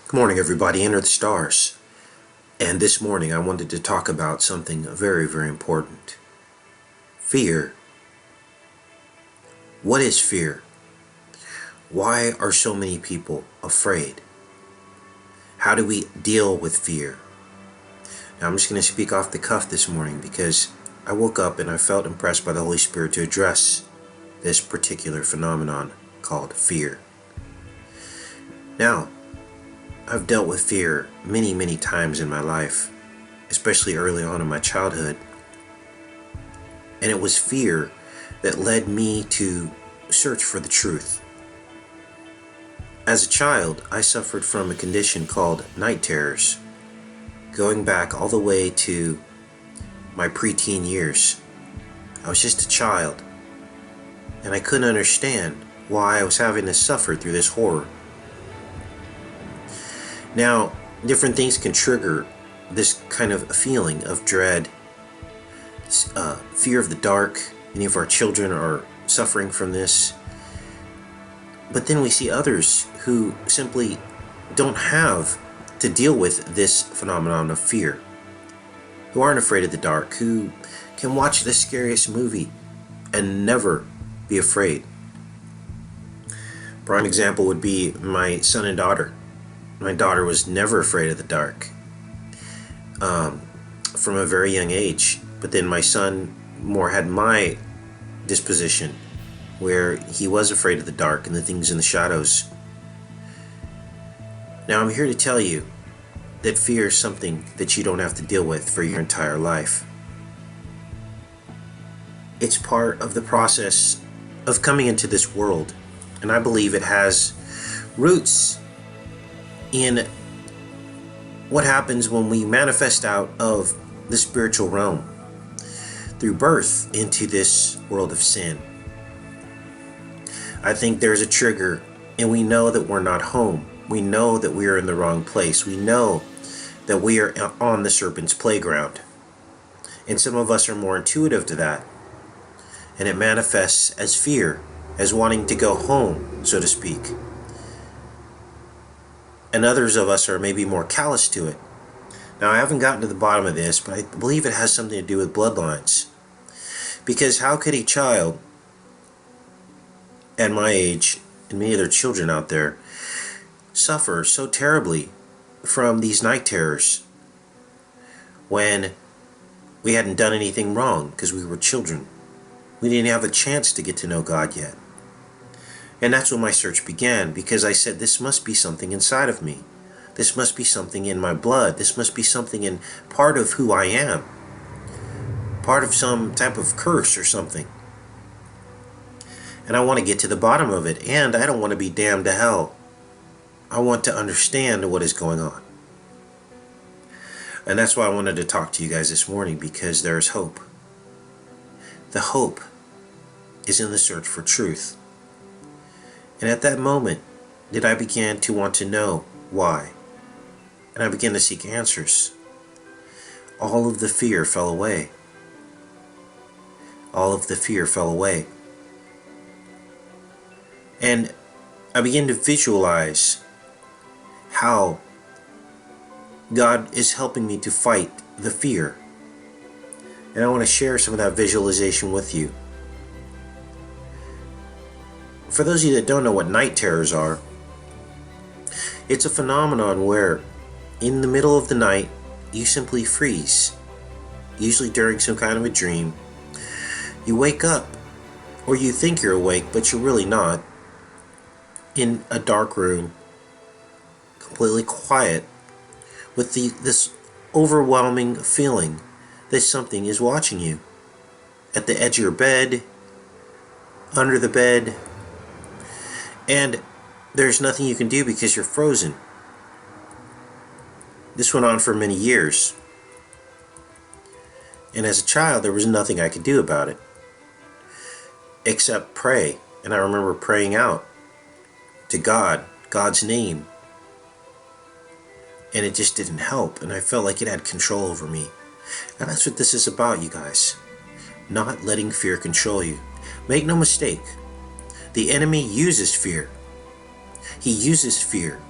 Good morning, everybody. Enter the stars. And this morning I wanted to talk about something very, very important. Fear. What is fear? Why are so many people afraid? How do we deal with fear? Now I'm just going to speak off the cuff this morning because I woke up and I felt impressed by the Holy Spirit to address this particular phenomenon called fear. Now, I've dealt with fear many, many times in my life, especially early on in my childhood. And it was fear that led me to search for the truth. As a child, I suffered from a condition called night terrors, going back all the way to my preteen years. I was just a child, and I couldn't understand why I was having to suffer through this horror. Now, different things can trigger this kind of feeling of dread, fear of the dark. Many of our children are suffering from this. But then we see others who simply don't have to deal with this phenomenon of fear, who aren't afraid of the dark, who can watch the scariest movie and never be afraid. Prime example would be my son and daughter. My daughter was never afraid of the dark from a very young age. But then my son more had my disposition, where he was afraid of the dark and the things in the shadows. Now I'm here to tell you that fear is something that you don't have to deal with for your entire life. It's part of the process of coming into this world, and I believe it has roots in what happens when we manifest out of the spiritual realm through birth into this world of sin. I think there's a trigger, and we know that we're not home. We know that we are in the wrong place. We know that we are on the serpent's playground. And some of us are more intuitive to that. And it manifests as fear, as wanting to go home, so to speak. And others of us are maybe more callous to it. Now, I haven't gotten to the bottom of this, but I believe it has something to do with bloodlines. Because how could a child at my age, and many other children out there, suffer so terribly from these night terrors when we hadn't done anything wrong because we were children? We didn't have a chance to get to know God yet. And that's when my search began, because I said, this must be something inside of me. This must be something in my blood. This must be something in part of who I am. Part of some type of curse or something. And I want to get to the bottom of it, and I don't want to be damned to hell. I want to understand what is going on. And that's why I wanted to talk to you guys this morning, because there is hope. The hope is in the search for truth. And at that moment, did I begin to want to know why. And I began to seek answers. All of the fear fell away. All of the fear fell away. And I began to visualize how God is helping me to fight the fear. And I want to share some of that visualization with you. For those of you that don't know what night terrors are, it's a phenomenon where in the middle of the night you simply freeze, usually during some kind of a dream. You wake up, or you think you're awake, but you're really not, in a dark room, completely quiet, with this overwhelming feeling that something is watching you at the edge of your bed, under the bed, and there's nothing you can do because you're frozen. This went on for many years. And as a child, there was nothing I could do about it except pray. And I remember praying out to God, God's name. And it just didn't help. And I felt like it had control over me. And that's what this is about, you guys. Not letting fear control you. Make no mistake. The enemy uses fear. He uses fear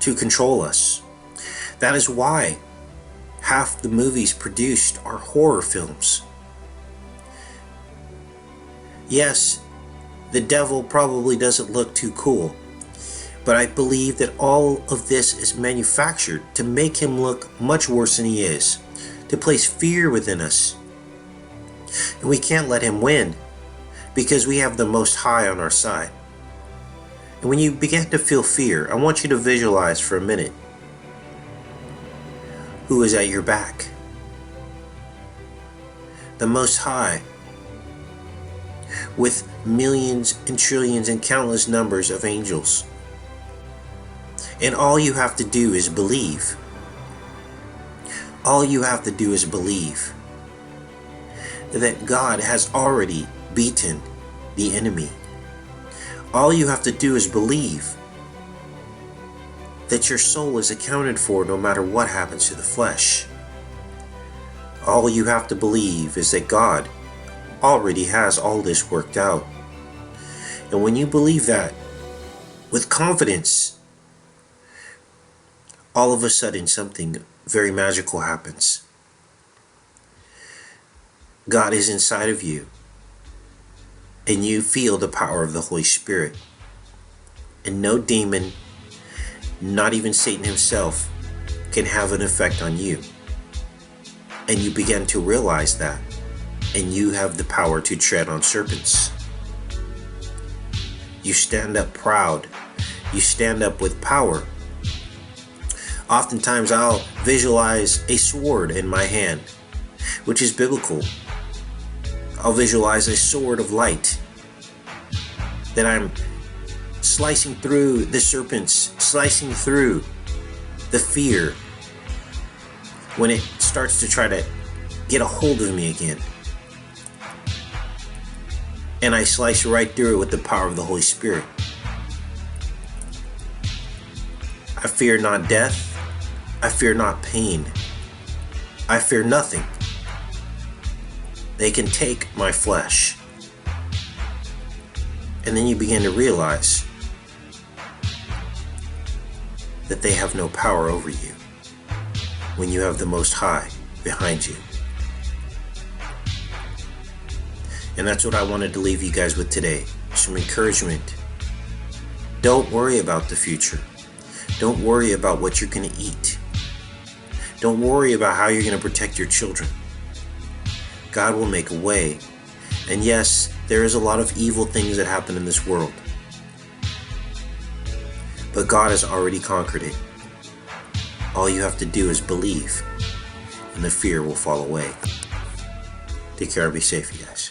to control us. That is why half the movies produced are horror films. Yes, the devil probably doesn't look too cool, but I believe that all of this is manufactured to make him look much worse than he is, to place fear within us. And we can't let him win, because we have the Most High on our side. And when you begin to feel fear, I want you to visualize for a minute who is at your back. The Most High, with millions and trillions and countless numbers of angels. And all you have to do is believe. All you have to do is believe that God has already beaten the enemy. All you have to do is believe that your soul is accounted for no matter what happens to the flesh. All you have to believe is that God already has all this worked out. And when you believe that with confidence, all of a sudden something very magical happens. God is inside of you, and you feel the power of the Holy Spirit. And no demon, not even Satan himself, can have an effect on you. And you begin to realize that, and you have the power to tread on serpents. You stand up proud. You stand up with power. Oftentimes I'll visualize a sword in my hand, which is biblical. I'll visualize a sword of light, that I'm slicing through the serpents, slicing through the fear when it starts to try to get a hold of me again. And I slice right through it with the power of the Holy Spirit. I fear not death. I fear not pain. I fear nothing. They can take my flesh. And then you begin to realize that they have no power over you when you have the Most High behind you. And that's what I wanted to leave you guys with today. Some encouragement. Don't worry about the future. Don't worry about what you're going to eat. Don't worry about how you're going to protect your children. God will make a way. And yes, there is a lot of evil things that happen in this world. But God has already conquered it. All you have to do is believe, and the fear will fall away. Take care and be safe, you guys.